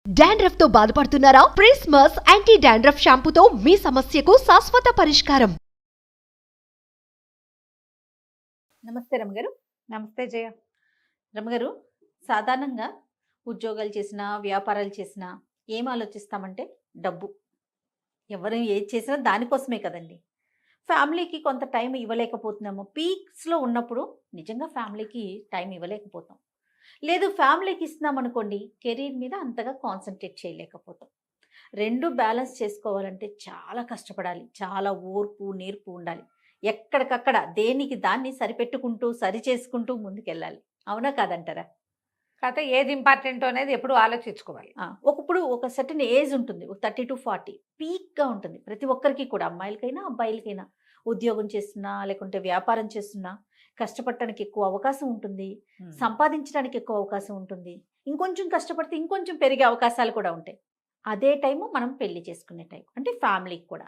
Dandruff తో బాధపడుతున్నారా? ప్రిస్మస్ anti dandruff షాంపూతో మీ సమస్యకు శాశ్వత పరిష్కారం. నమస్తే రమగారు. నమస్తే జయ. రమగారు, సాధారణంగా ఉద్యోగాలు చేసినా వ్యాపారాలు చేసినా ఏం ఆలోచిస్తామంటే డబ్బు. ఎవరు ఏది చేసినా దానికోసమే కదండి. ఫ్యామిలీకి కొంత టైం ఇవ్వలేకపోతున్నాము. పీక్స్లో ఉన్నప్పుడు నిజంగా ఫ్యామిలీకి టైం ఇవ్వలేకపోతాం. లేదు ఫ్యామిలీకి ఇస్తున్నాం అనుకోండి, కెరీర్ మీద అంతగా కాన్సన్ట్రేట్ చేయలేకపోతాం. రెండు బ్యాలెన్స్ చేసుకోవాలంటే చాలా కష్టపడాలి. చాలా ఓర్పు నేర్పు ఉండాలి. ఎక్కడికక్కడ దేనికి దాన్ని సరిపెట్టుకుంటూ సరి చేసుకుంటూ ముందుకెళ్ళాలి. అవునా కాదంటారా? కాకపోతే ఏది ఇంపార్టెంట్ అనేది ఎప్పుడు ఆలోచించుకోవాలి. ఒకప్పుడు ఒక సర్టన్ ఏజ్ ఉంటుంది, ఒక 30 to 40 పీక్గా ఉంటుంది ప్రతి ఒక్కరికి కూడా, అమ్మాయిలకైనా అబ్బాయిలకైనా. ఉద్యోగం చేస్తున్నా లేకుంటే వ్యాపారం చేస్తున్నా కష్టపడటానికి ఎక్కువ అవకాశం ఉంటుంది, సంపాదించడానికి ఎక్కువ అవకాశం ఉంటుంది. ఇంకొంచెం కష్టపడితే ఇంకొంచెం పెరిగే అవకాశాలు కూడా ఉంటాయి. అదే టైము మనం పెళ్లి చేసుకునే టైం, అంటే ఫ్యామిలీకి కూడా.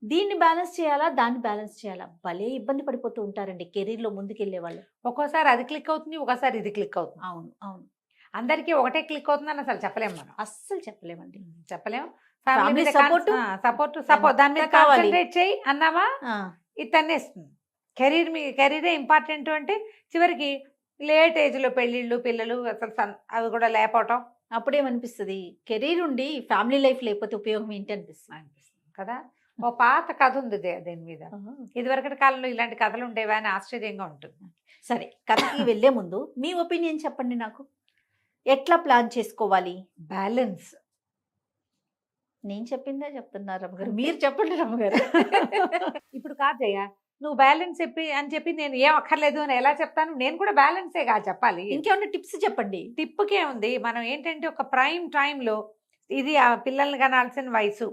దీన్ని బ్యాలెన్స్ చేయాలా, దాన్ని బ్యాలెన్స్ చేయాలా, భలే ఇబ్బంది పడిపోతూ ఉంటారండి కెరీర్లో ముందుకెళ్లే వాళ్ళు. ఒక్కోసారి అది క్లిక్ అవుతుంది, ఒకసారి ఇది క్లిక్ అవుతుంది. అవును అవును, అందరికీ ఒకటే క్లిక్ అవుతుందని అసలు చెప్పలేము మనం. అస్సలు చెప్పలేమండి. చెప్పలేము. Family సపోర్ట్ దాని మీద కావాలి. కాన్సన్ట్రేట్ చేయి అన్నామా ఇది తన్నేస్తుంది. కెరీరే ఇంపార్టెంట్ అంటే చివరికి లేట్ ఏజ్లో పెళ్ళిళ్ళు పిల్లలు అసలు అవి కూడా లేకపోవటం అప్పుడేమనిపిస్తుంది, కెరీర్ ఉండి ఫ్యామిలీ లైఫ్ లేకపోతే ఉపయోగం ఏంటి అనిపిస్తుంది కదా. ఓ పాత కథ ఉంది దీని మీద. ఇదివరకటి కాలంలో ఇలాంటి కథలు ఉండేవా అని ఆశ్చర్యంగా ఉంటుంది. సరే, కథకి వెళ్ళే ముందు మీ ఒపీనియన్ చెప్పండి నాకు. ఎట్లా ప్లాన్ చేసుకోవాలి? బ్యాలెన్స్. నేను చెప్పిందే చెప్తున్నారు రమ్మగారు, మీరు చెప్పండి రమ్మగారు. ఇప్పుడు కాదయ్య, నువ్వు బ్యాలెన్స్ చెప్పి నేను ఏం అక్కర్లేదు అని ఎలా చెప్తాను? నేను కూడా బ్యాలెన్సే కాదు చెప్పాలి. ఇంకేమన్నా టిప్స్ చెప్పండి. టిప్కే ఉంది. మనం ఏంటంటే ఒక ప్రైమ్ టైంలో ఇది ఆ పిల్లల్ని కనాల్సిన వయసు,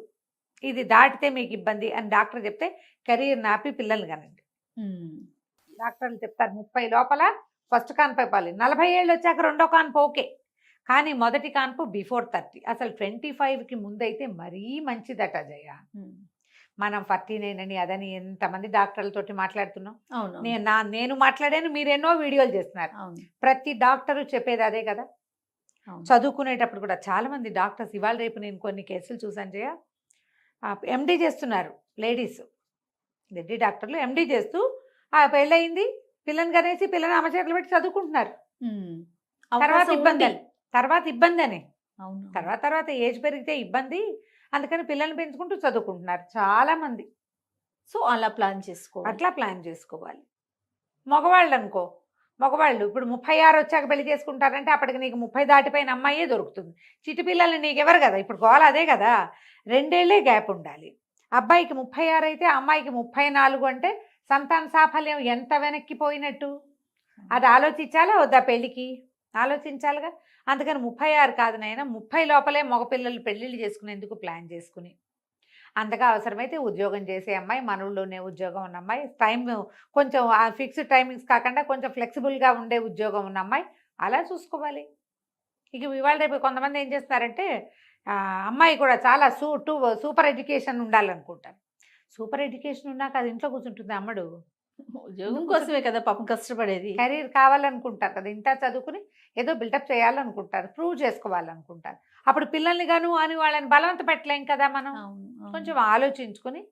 ఇది దాటితే మీకు ఇబ్బంది అని డాక్టర్ చెప్తే కెరీర్ నాపి పిల్లల్ని కనండి. డాక్టర్లు చెప్తారు 30 లోపల ఫస్ట్ కాన్పు అయిపోవాలి, 40 ఏళ్ళు వచ్చాక రెండో కాన్పు ఓకే, కానీ మొదటి కాన్పు బిఫోర్ 30. అసలు 25కి ముందైతే మరీ మంచిదట జయ. మనం 49 అని అదని ఎంతమంది డాక్టర్లతోటి మాట్లాడుతున్నాం. నేను మాట్లాడాను, మీరు ఎన్నో వీడియోలు చేస్తున్నారు. ప్రతి డాక్టరు చెప్పేది అదే కదా. చదువుకునేటప్పుడు కూడా చాలా మంది డాక్టర్స్, ఇవాళ రేపు నేను కొన్ని కేసులు చూసాను జయ, ఎండి చేస్తున్నారు లేడీస్, లేడీ డాక్టర్లు ఎండి చేస్తూ పెళ్ళయింది, పిల్లని కనేసి పిల్లని అమ్మ చేతులు పెట్టి చదువుకుంటున్నారు. తర్వాత ఇబ్బంది అని తర్వాత ఏజ్ పెరిగితే ఇబ్బంది, అందుకని పిల్లల్ని పెంచుకుంటూ చదువుకుంటున్నారు చాలా మంది. సో అలా ప్లాన్ చేసుకోవాలి. మగవాళ్ళు అనుకో, మగవాళ్ళు ఇప్పుడు 36 వచ్చాక పెళ్లి చేసుకుంటారంటే అప్పటికి నీకు 30 దాటిపోయిన అమ్మాయే దొరుకుతుంది. చిట్టి పిల్లల్ని నీకెవరు కదా, ఇప్పుడు గోల అదే కదా. 2 ఏళ్లే గ్యాప్ ఉండాలి. అబ్బాయికి 36 అయితే అమ్మాయికి 34 అంటే సంతాన సాఫల్యం ఎంత వెనక్కిపోయినట్టు. అది ఆలోచించాలా వద్దా? పెళ్ళికి ఆలోచించాలిగా. అందుకని 36 కాదు నాయన, 30 లోపలే మగపిల్లలు పెళ్ళిళ్ళు చేసుకునేందుకు ప్లాన్ చేసుకుని, అంతగా అవసరమైతే ఉద్యోగం చేసే అమ్మాయి, మన ఊళ్ళోనే ఉద్యోగం ఉన్న అమ్మాయి, టైం కొంచెం ఫిక్స్డ్ టైమింగ్స్ కాకుండా కొంచెం ఫ్లెక్సిబుల్గా ఉండే ఉద్యోగం ఉన్న అమ్మాయి, అలా చూసుకోవాలి. ఇక ఇవాళ రేపు కొంతమంది ఏం చేస్తున్నారంటే అమ్మాయి కూడా చాలా సూపర్ ఎడ్యుకేషన్ ఉండాలనుకుంటారు. సూపర్ ఎడ్యుకేషన్ ఉన్నాక అది ఇంట్లో కూర్చుంటుంది అమ్మడు. ఉద్యోగం కోసమే కదా పాపం కష్టపడేది. కెరీర్ కావాలనుకుంటారు కదా, ఇంత చదువుకుని ఏదో బిల్డప్ చేయాలనుకుంటారు, ప్రూవ్ చేసుకోవాలనుకుంటారు. అప్పుడు పిల్లల్ని గాను అని వాళ్ళని బలవంత పెట్టలేం కదా మనం. కొంచెం ఆలోచించుకుని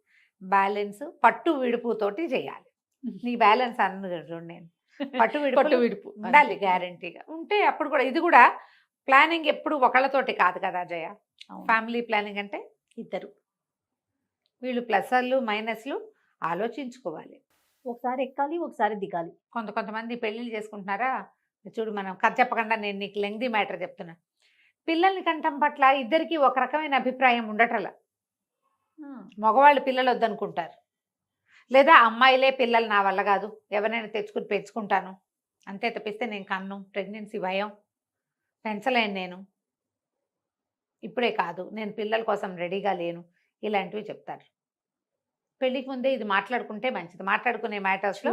బ్యాలెన్స్ పట్టు విడుపుతోటి చేయాలి. నీ బ్యాలెన్స్ అన్నది నేను పట్టు విడుపు ఉండాలి గ్యారంటీగా. ఉంటే అప్పుడు కూడా ఇది కూడా ప్లానింగ్ ఎప్పుడు ఒకళ్ళతోటి కాదు కదా జయ. ఫ్యామిలీ ప్లానింగ్ అంటే ఇద్దరు, వీళ్ళు ప్లస్లు మైనస్లు ఆలోచించుకోవాలి. ఒకసారి ఎక్కాలి, ఒకసారి దిగాలి. కొంతమంది పెళ్ళిళ్ళు చేసుకుంటున్నారా చూడు, మనం కథ చెప్పకుండా నేను నీకు లెంగ్దీ మ్యాటర్ చెప్తున్నా. పిల్లల్ని కంటం పట్ల ఇద్దరికి ఒక రకమైన అభిప్రాయం ఉండటల. మగవాళ్ళు పిల్లలు వద్దనుకుంటారు, లేదా అమ్మాయిలే పిల్లలు నా వల్ల కాదు, ఎవరైనా తెచ్చుకుని పెంచుకుంటాను అంతే తప్పిస్తే నేను కన్ను, ప్రెగ్నెన్సీ భయం, పెంచలేను, నేను ఇప్పుడే కాదు, నేను పిల్లల కోసం రెడీగా లేను, ఇలాంటివి చెప్తారు. పెళ్లికి ముందే ఇది మాట్లాడుకుంటే మంచిది. మాట్లాడుకునే మ్యాటర్స్లో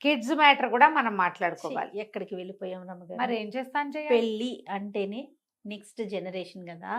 కిడ్స్ మ్యాటర్ కూడా మనం మాట్లాడుకోవాలి. ఎక్కడికి వెళ్ళిపోయాం రమ్మగారు. మరి ఏం చేస్తాను జయ, పెళ్ళి అంటేనే నెక్స్ట్ జనరేషన్ కదా,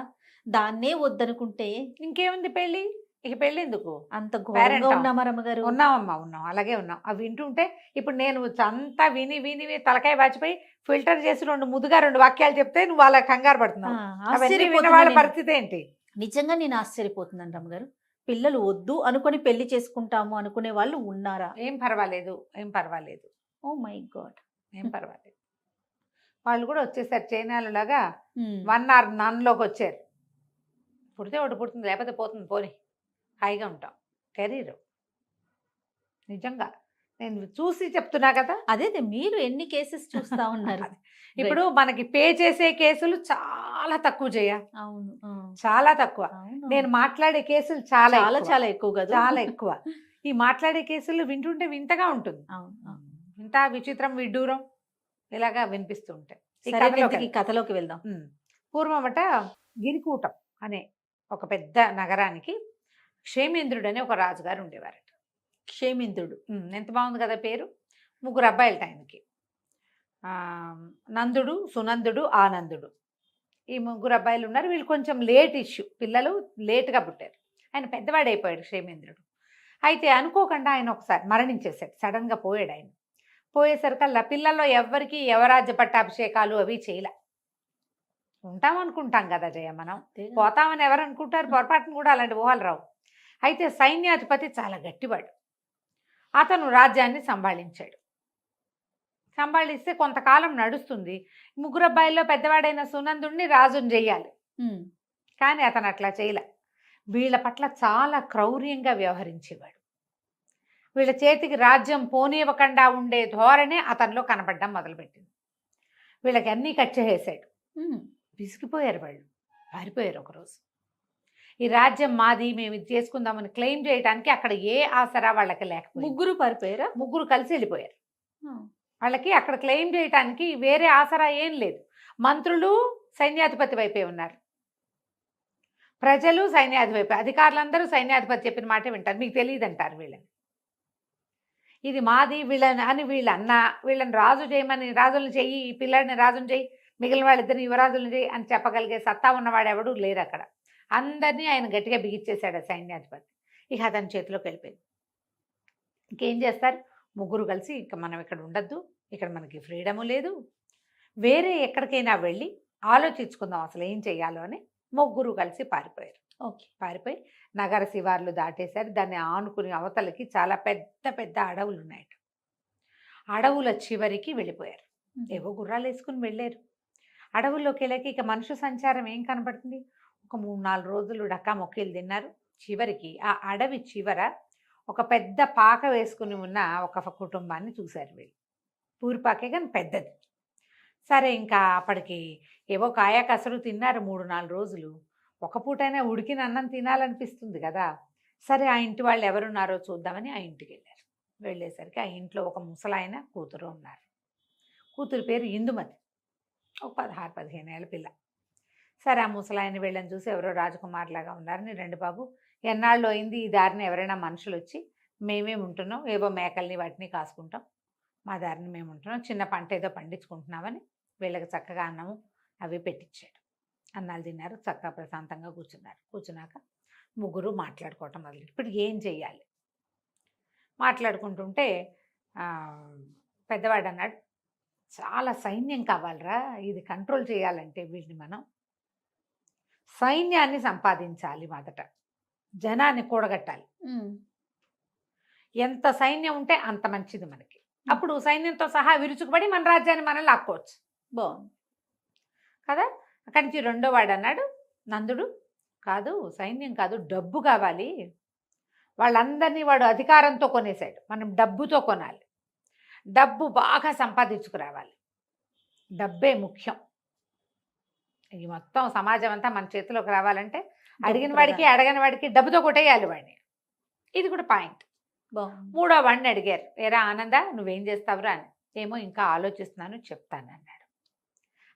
దాన్నే వద్దనుకుంటే ఇంకేముంది. పెళ్ళి ఇక పెళ్ళెందుకు? అంత Parent ఘోరంగా ఆ? ఉన్నామా రమ్మగారు? ఉన్నామమ్మా, ఉన్నాం, అలాగే ఉన్నాం. అవి వింటుంటే ఇప్పుడు నేను అంతా విని విని విని తలకాయ బాచిపోయి ఫిల్టర్ చేసి 2 ముద్దుగా 2 వాక్యాలు చెప్తే నువ్వు అలా కంగారు ఆ, పడుతున్నావు. అవన్నీ విన్న ఆశ్చర్యపోతున్నా వాళ్ళ నేను. పరిస్థితి ఏంటి? నిజంగా నేను ఆశ్చర్యపోతున్నాను రమ్మగారు. పిల్లలు వద్దు అనుకొని పెళ్లి చేసుకుంటాము అనుకునే వాళ్ళు ఉన్నారా? ఏం పర్వాలేదు, ఏం పర్వాలేదు, ఓ మై గాడ్. ఏం పర్వాలేదు. వాళ్ళు కూడా వచ్చేసారు చైనాలులాగా 1 or నన్లోకి వచ్చారు. పుడితే ఒకటి పుడుతుంది, లేకపోతే పోతుంది, పోని హాయిగా ఉంటాం. కెరీర్ నిజంగా నేను చూసి చెప్తున్నా కదా. అదే మీరు ఎన్ని కేసెస్ చూస్తా ఉన్నారు? ఇప్పుడు మనకి పే చేసే కేసులు చాలా తక్కువ చేయ, అవును, చాలా తక్కువ. అవును. నేను మాట్లాడే కేసులు చాలా చాలా ఎక్కువ. చాలా ఎక్కువ కదా. చాలా ఎక్కువ. ఈ మాట్లాడే కేసులు వింటుంటే వింతగా ఉంటుంది. అవును, అవును. ఇంత విచిత్రం విడ్డూరం ఇలాగా వినిపిస్తూ ఉంటాయి. ఈ సరే, కథలోకి ఇంతకీ కథలోకి వెళ్దాం. పూర్వమట గిరికూటం అనే ఒక పెద్ద నగరానికి క్షేమేంద్రుడు అనే ఒక రాజుగారు ఉండేవారట. క్షేమింద్రుడు. ఎంత బాగుంది కదా పేరు. 3 అబ్బాయిలట ఆయనకి. నందుడు, సునందుడు, ఆనందుడు. ఈ 3 అబ్బాయిలు ఉన్నారు. వీళ్ళు కొంచెం లేట్ ఇష్యూ, పిల్లలు లేటుగా పుట్టారు. ఆయన పెద్దవాడైపోయాడు క్షేమేంద్రుడు. అయితే అనుకోకుండా ఆయన ఒకసారి మరణించేశాడు. సడన్గా పోయాడు ఆయన. పోయేసరికల్లా పిల్లల్లో ఎవ్వరికి యవరాజ్య పట్టాభిషేకాలు అవి చేయలే. ఉంటామనుకుంటాం కదా జయ, మనం పోతామని ఎవరు అనుకుంటారు? పొరపాటును కూడా అలాంటి ఊహలు రావు. అయితే సైన్యాధిపతి చాలా గట్టివాడు. అతను రాజ్యాన్ని సంభాళించాడు. సంభాళిస్తే కొంతకాలం నడుస్తుంది. 3 అబ్బాయిల్లో పెద్దవాడైన సునందుడిని రాజుని చెయ్యాలి. కానీ అతను అట్లా చేయలే. వీళ్ళ పట్ల చాలా క్రౌర్యంగా వ్యవహరించేవాడు. వీళ్ళ చేతికి రాజ్యం పోనివ్వకుండా ఉండే ధోరణే అతనిలో కనపడడం మొదలుపెట్టింది. వీళ్ళకి అన్నీ కచ్చేసాడు. విసిగిపోయారు వాళ్ళు, పారిపోయారు ఒకరోజు. ఈ రాజ్యం మాది, మేము ఇది చేసుకుందామని క్లెయిమ్ చేయడానికి అక్కడ ఏ ఆసరా వాళ్ళకి లేకపోయింది. 3 పారిపోయారా? 3 కలిసి వెళ్ళిపోయారు. వాళ్ళకి అక్కడ క్లెయిమ్ చేయడానికి వేరే ఆసరా ఏం లేదు. మంత్రులు సైన్యాధిపతి వైపే ఉన్నారు, ప్రజలు సైన్యాధిపతి వైపే, అధికారులందరూ సైన్యాధిపతి చెప్పిన మాటే వింటారు. మీకు తెలియదు అంటారు వీళ్ళని. ఇది మాది వీళ్ళని అని వీళ్ళన్నా, వీళ్ళని రాజు చేయమని రాజులను చెయ్యి, ఈ పిల్లాడిని రాజుని చెయ్యి, మిగిలిన వాళ్ళిద్దరిని యువరాజులను చెయ్యి అని చెప్పగలిగే సత్తా ఉన్నవాడు ఎవడు లేరు అక్కడ. అందరినీ ఆయన గట్టిగా బిగిచ్చేశాడు సైన్యాధిపతి. ఇక అతని చేతిలోకి వెళ్ళిపోయింది. ఇంకేం చేస్తారు? 3 కలిసి ఇంకా మనం ఇక్కడ ఉండద్దు, ఇక్కడ మనకి ఫ్రీడము లేదు, వేరే ఎక్కడికైనా వెళ్ళి ఆలోచించుకుందాం అసలు ఏం చేయాలో అని 3 కలిసి పారిపోయారు. ఓకే. పారిపోయి నగర శివార్లు దాటేశారు. దాన్ని ఆనుకుని అవతలకి చాలా పెద్ద పెద్ద అడవులు ఉన్నాయట. అడవుల చివరికి వెళ్ళిపోయారు. ఏవో గుర్రాలు వేసుకుని వెళ్ళారు. అడవుల్లోకి వెళ్ళాక ఇక మనుషు సంచారం ఏం కనపడుతుంది? ఒక 3-4 రోజులు డక్కా మొక్కీలు తిన్నారు. చివరికి ఆ అడవి చివర ఒక పెద్ద పాక వేసుకుని ఉన్న ఒక కుటుంబాన్ని చూశారు వీళ్ళు. పూరిపాకే కానీ పెద్దది. సరే, ఇంకా అప్పటికి ఏవో కాయ కసరు తిన్నారు 3-4 రోజులు. ఒక పూటైనా ఉడికిన అన్నం తినాలనిపిస్తుంది కదా. సరే, ఆ ఇంటి వాళ్ళు ఎవరున్నారో చూద్దామని ఆ ఇంటికి వెళ్ళారు. వెళ్ళేసరికి ఆ ఇంట్లో ఒక ముసలాయన కూతురు ఉన్నారు. కూతురు పేరు ఇందుమతి, ఒక 16-15 ఏళ్ళ పిల్ల. సరే, ఆ ముసలాయన వీళ్ళని చూసి ఎవరో రాజకుమారులాగా ఉన్నారని, రండి బాబు, ఎన్నాళ్ళు అయింది ఈ దారిని ఎవరైనా మనుషులు వచ్చి, మేమేం ఉంటున్నాం, ఏవో మేకల్ని వాటిని కాసుకుంటాం, మా దారిని మేము ఉంటున్నాం, చిన్న పంట ఏదో పండించుకుంటున్నామని వీళ్ళకి చక్కగా అన్నము అవి పెట్టించాడు. అన్నాలు తిన్నారు, చక్కగా ప్రశాంతంగా కూర్చున్నారు. కూర్చున్నాక 3 మాట్లాడుకోవటం మొదలు. ఇప్పుడు ఏం చెయ్యాలి? మాట్లాడుకుంటుంటే పెద్దవాడు అన్నాడు, చాలా సైన్యం కావాలరా, ఇది కంట్రోల్ చేయాలంటే వీళ్ళని మనం సైన్యాన్ని సంపాదించాలి, మొదట జనాన్ని కూడగట్టాలి. ఎంత సైన్యం ఉంటే అంత మంచిది మనకి. అప్పుడు సైన్యంతో సహా విరుచుకుపడి మన రాజ్యాన్ని మనం లాక్కోవచ్చు. బాగుంది కదా. అక్కడి నుంచి 2వ వాడు అన్నాడు, నందుడు, కాదు సైన్యం కాదు, డబ్బు కావాలి. వాళ్ళందరినీ వాడు అధికారంతో కొనేశాడు, మనం డబ్బుతో కొనాలి, డబ్బు బాగా సంపాదించుకురావాలి, డబ్బే ముఖ్యం. ఈ మొత్తం సమాజం అంతా మన చేతిలోకి రావాలంటే అడిగిన వాడికి అడగని వాడికి డబ్బుతో కొట్టేయాలి వాడిని. ఇది కూడా పాయింట్. 3వ వాడిని అడిగారు, ఏరా ఆనంద, నువ్వేం చేస్తావురా అని. ఏమో ఇంకా ఆలోచిస్తున్నాను, చెప్తాను అన్నాడు.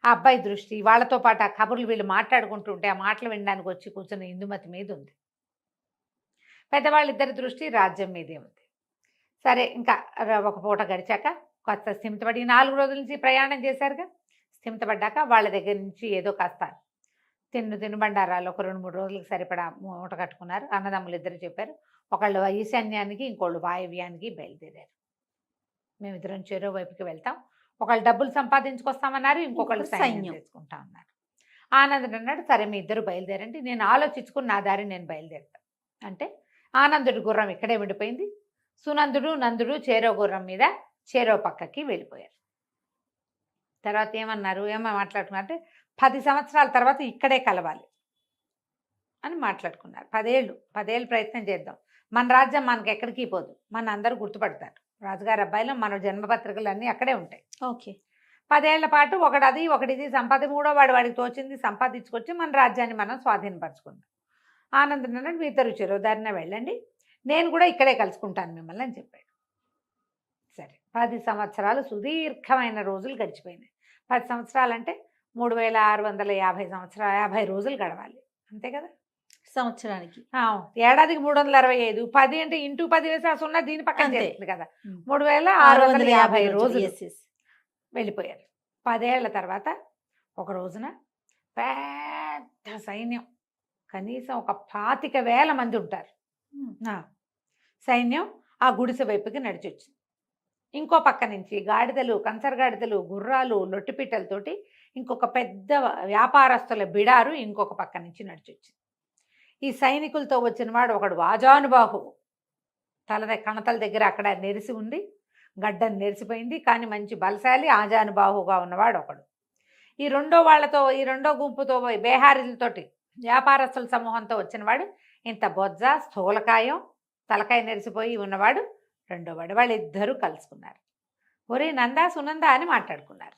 ఆ అబ్బాయి దృష్టి వాళ్ళతో పాటు ఆ కబుర్లు వీళ్ళు మాట్లాడుకుంటుంటే ఆ మాటలు వినడానికి వచ్చి కూర్చున్న ఇందుమతి మీద ఉంది. పెద్దవాళ్ళిద్దరి దృష్టి రాజ్యం మీదే ఉంది. సరే, ఇంకా ఒక పూట గడిచాక కాస్త స్థిమితపడి 4 రోజుల నుంచి ప్రయాణం చేశారుగా, స్థిమితపడ్డాక వాళ్ళ దగ్గర నుంచి ఏదో కాస్త తినుబండారాలు ఒక 2-3 రోజులకు సరిపడా మూట కట్టుకున్నారు. అన్నదమ్ములు ఇద్దరు చెప్పారు. ఒకళ్ళు ఈశాన్యానికి, ఇంకోళ్ళు వాయవ్యానికి బయలుదేరారు. మేమిద్దరం చెరో వైపుకి వెళ్తాం. ఒకళ్ళు డబ్బులు సంపాదించుకొస్తామన్నారు, ఇంకొకళ్ళు సైన్యం తెచ్చుకుంటా అన్నారు. ఆనందుడు అన్నాడు, సరే మీ ఇద్దరు బయలుదేరండి, నేను ఆలోచించుకుని నా దారి నేను బయలుదేరుతాను అంటే ఆనందుడి గుర్రం ఇక్కడే ఉండిపోయింది. సునందుడు నందుడు చేరో గుర్రం మీద చేరో పక్కకి వెళ్ళిపోయారు. తర్వాత ఏమో మాట్లాడుకున్నారంటే 10 సంవత్సరాల తర్వాత ఇక్కడే కలవాలి అని మాట్లాడుకున్నారు. 10 ఏళ్ళు ప్రయత్నం చేద్దాం, మన రాజ్యం మనకి ఎక్కడికి పోదు, మన అందరూ గుర్తుపడతారు. రాజుగారి అబ్బాయిలో మన జన్మపత్రికలు అన్నీ అక్కడే ఉంటాయి. ఓకే. 10 ఏళ్ల పాటు ఒకటిది మూడో వాడికి తోచింది సంపాదించుకొచ్చి మన రాజ్యాన్ని మనం స్వాధీనపరచుకుందాం. ఆనందం అన్నాడు, మీ ఇద్దరు చెరోదారిన వెళ్ళండి, నేను కూడా ఇక్కడే కలుసుకుంటాను మిమ్మల్ని అని చెప్పాడు. సరే 10 సంవత్సరాలు సుదీర్ఘమైన రోజులు గడిచిపోయినాయి. 10 సంవత్సరాలు అంటే 3650 రోజులు గడవాలి, అంతే కదా సంవత్సరానికి. ఏడాదికి 365, 10 అంటే ఇంటూ 10 వేసి ఆ సున్నా దీని పక్కన అంతే చేస్తుంది కదా. 3650 రోజులు వెళ్ళిపోయారు. 10 ఏళ్ల తర్వాత ఒక రోజున పెద్ద సైన్యం, కనీసం ఒక 25,000 మంది ఉంటారు సైన్యం ఆ గుడిసె వైపుకి నడిచొచ్చింది. ఇంకో పక్క నుంచి గాడిదలు, కంచరగాడిదలు, గుర్రాలు, లొట్టిపిట్టలతోటి ఇంకొక పెద్ద వ్యాపారస్తుల బిడారు ఇంకొక పక్క నుంచి నడిచొచ్చింది. ఈ సైనికులతో వచ్చిన వాడు ఒకడు ఆజానుబాహు, కణతల దగ్గర అక్కడ నెరిసి ఉంది, గడ్డను నెరిసిపోయింది, కానీ మంచి బలశాలి ఆజానుబాహుగా ఉన్నవాడు ఒకడు. ఈ రెండో గుంపుతో బేహారీలతోటి వ్యాపారస్తుల సమూహంతో వచ్చినవాడు ఇంత బొజ్జ, స్థూలకాయం, తలకాయ నెరిసిపోయి ఉన్నవాడు రెండోవాడు. వాళ్ళిద్దరూ కలుసుకున్నారు. ఒరే నందా సునంద అని మాట్లాడుకున్నారు.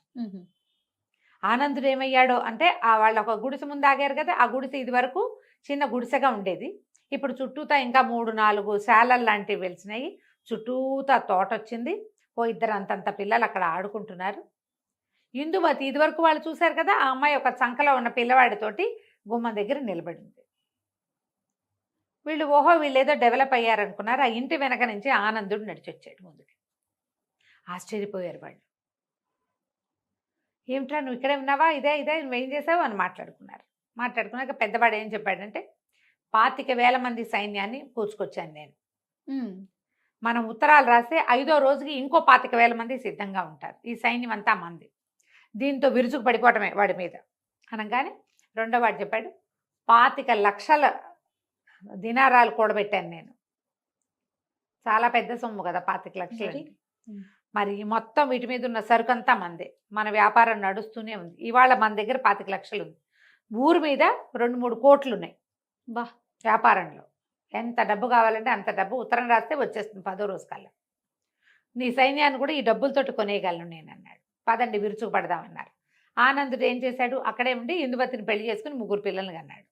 ఆనందుడు ఏమయ్యాడో అంటే వాళ్ళ ఒక గుడిసె ముందు ఆగారు కదా, ఆ గుడిసె ఇది వరకు చిన్న గుడిసెగా ఉండేది. ఇప్పుడు చుట్టూతా ఇంకా 3-4 శాలలు లాంటివి వెలిసినాయి. చుట్టూతా తోట వచ్చింది. ఇద్దరు అంతంత పిల్లలు అక్కడ ఆడుకుంటున్నారు. ఇందుమతి ఇదివరకు వాళ్ళు చూశారు కదా, ఆ అమ్మాయి ఒక చంకలో ఉన్న పిల్లవాడితోటి గుమ్మం దగ్గర నిలబడింది. వీళ్ళు ఏదో డెవలప్ అయ్యారనుకున్నారు. ఆ ఇంటి వెనక నుంచి ఆనందుడు నడిచొచ్చాడు ముందుకి. ఆశ్చర్యపోయారు వాళ్ళు. ఏమిట్రా నువ్వు ఇక్కడే ఉన్నావా, ఇదే నువ్వేం చేసావు అని మాట్లాడుకున్నాక పెద్దవాడు ఏం చెప్పాడంటే 25,000 మంది సైన్యాన్ని కూర్చుకొచ్చాను నేను. మనం ఉత్తరాలు రాస్తే 5వ రోజుకి ఇంకో 25,000 మంది సిద్ధంగా ఉంటారు. ఈ సైన్యం అంతా మంది, దీంతో విరుచుకు పడిపోవటమే వాడి మీద అనగానే రెండో వాడు చెప్పాడు, 25 లక్షల దినారాలు కూడబెట్టాను నేను. చాలా పెద్ద సొమ్ము కదా 25 లక్షలు. మరి మొత్తం వీటి మీద ఉన్న సరుకంతా మందే, మన వ్యాపారం నడుస్తూనే ఉంది. ఇవాళ మన దగ్గర 25 లక్షలు ఉంది. ఊరు మీద 2-3 కోట్లు ఉన్నాయి వ్యాపారంలో. ఎంత డబ్బు కావాలంటే అంత డబ్బు ఉత్తరం రాస్తే వచ్చేస్తుంది 10వ రోజు కల్లా. నీ సైన్యాన్ని కూడా ఈ డబ్బులతోటి కొనేయగలను నేను అన్నాడు. పదండి విరుచుకు పడదామన్నారు. ఆనందుడు ఏం చేశాడు, అక్కడే ఉండి ఇందుమతిని పెళ్లి చేసుకుని 3 పిల్లల్ని కన్నాడు.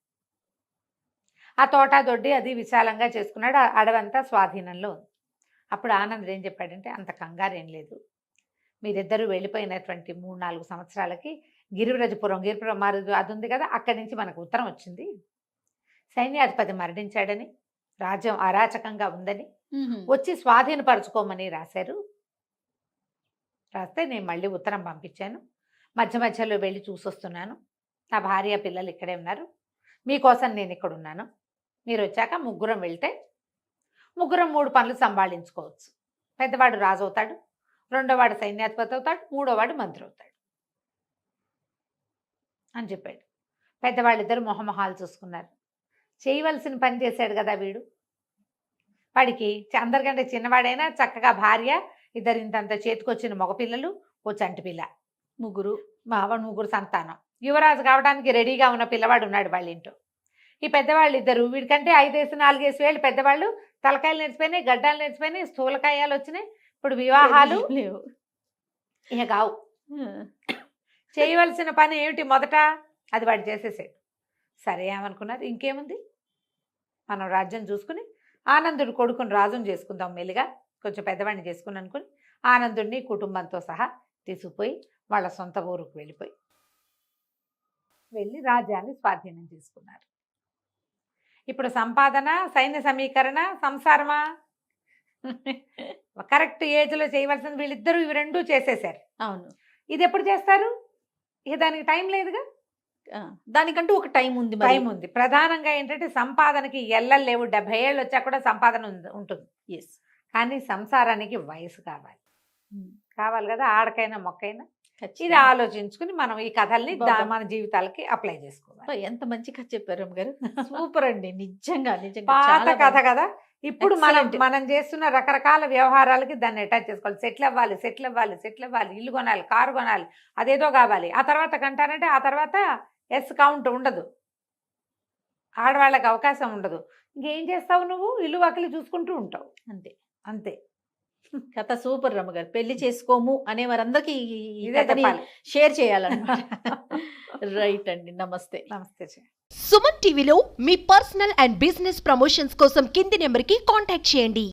ఆ తోట దొడ్డి అది విశాలంగా చేసుకున్నాడు. అడవంతా స్వాధీనంలో ఉంది. అప్పుడు ఆనందుడు ఏం చెప్పాడంటే, అంత కంగారు ఏం లేదు, మీరిద్దరూ వెళ్ళిపోయినటువంటి 3-4 సంవత్సరాలకి గిరిపురం అది ఉంది కదా, అక్కడి నుంచి మనకు ఉత్తరం వచ్చింది, సైన్యాధిపతి మరణించాడని, రాజ్యం అరాచకంగా ఉందని, వచ్చి స్వాధీనపరచుకోమని రాశారు. రాస్తే నేను మళ్ళీ ఉత్తరం పంపించాను. మధ్యలో వెళ్ళి చూసొస్తున్నాను. నా భార్య పిల్లలు ఇక్కడే ఉన్నారు, మీకోసం నేను ఇక్కడ ఉన్నాను. మీరు వచ్చాక 3 వెళ్తే 3 పనులు సంభాళించుకోవచ్చు. పెద్దవాడు రాజు అవుతాడు, రెండోవాడు సైన్యాధిపతి అవుతాడు, 3వాడు మంత్రి అవుతాడు అని చెప్పాడు. పెద్దవాళ్ళిద్దరు మొహమొహాలు చూసుకున్నారు. చేయవలసిన పని చేశాడు కదా వీడు. వాడికి అందరికంటే చిన్నవాడైనా చక్కగా భార్య, ఇద్దరు ఇంతంత చేతికొచ్చిన మగపిల్లలు, ఓ చంటి పిల్ల, 3 సంతానం. యువరాజు కావడానికి రెడీగా ఉన్న పిల్లవాడు ఉన్నాడు వాళ్ళ ఇంట్లో. ఈ పెద్దవాళ్ళు ఇద్దరు, వీడికంటే 5-4 వేలు పెద్దవాళ్ళు, తలకాయలు నేర్చిపోయినాయి, గడ్డాలు నేర్చిపోయినాయి, స్థూలకాయాలు వచ్చినాయి. ఇప్పుడు వివాహాలు లేవు, ఇక కావు. చేయవలసిన పని ఏమిటి మొదట, అది వాడు చేసేసాడు. సరే ఏమనుకున్నారు, ఇంకేముంది, మనం రాజ్యం చూసుకుని ఆనందుడి కొడుకుని రాజుని చేసుకుందాం, మెల్లిగా కొంచెం పెద్దవాడిని చేసుకుని అనుకుని ఆనందుడిని కుటుంబంతో సహా తీసుకుపోయి వాళ్ళ సొంత ఊరుకు వెళ్ళి రాజ్యాన్ని స్వాధీనం చేసుకున్నారు. ఇప్పుడు సంపాదన, సైన్య సమీకరణ, సంసారమా, కరెక్ట్ ఏజ్లో చేయవలసింది వీళ్ళిద్దరూ, ఇవి 2 చేసేసారు. అవును. ఇది ఎప్పుడు చేస్తారు, ఇక దానికి టైం లేదుగా. దానికంటూ ఒక టైం ఉంది టైం ఉంది. ప్రధానంగా ఏంటంటే సంపాదనకి లేవు. 70 ఏళ్ళు వచ్చాక కూడా సంపాదన ఉంటుంది. ఎస్. కానీ సంసారానికి వయసు కావాలి. కావాలి కదా, ఆడకైనా మొక్కైనా. ఇది ఖచ్చితంగా. ఆలోచించుకుని మనం ఈ కథల్ని మన జీవితాలకి అప్లై చేసుకోవాలి. అబ్బా, ఎంత మంచి కథ చెప్పారు గారు. సూపర్ అండి, నిజంగా నిజంగా పాత చాలా కథ బాగుంది. కదా. ఇప్పుడు Excellent. మనం చేస్తున్న రకరకాల వ్యవహారాలకి దాన్ని అటాచ్ చేసుకోవాలి. సెటిల్ అవ్వాలి, ఇల్లు కొనాలి, కారు కొనాలి, అదేదో కావాలి. ఆ తర్వాత కంటానంటే ఆ తర్వాత కౌంట్ ఉండదు, ఆడవాళ్ళకి అవకాశం ఉండదు. ఇంకేం చేస్తావు నువ్వు? ఇల్లు వాకిలి చూసుకుంటూ ఉంటావు అంతే. అంతే. కథ సూపర్ రమ్మగారు. పెళ్లి చేసుకోము అనే వారందరికీ ఈ ఇదే కథని చెప్పాలి. షేర్ చేయాలన్నమాట. రైట్ అండి, నమస్తే. నమస్తే. సుమన్ టీవీలో మీ పర్సనల్ అండ్ బిజినెస్ ప్రమోషన్స్ కోసం కింది నెంబర్కి కాంటాక్ట్ చేయండి.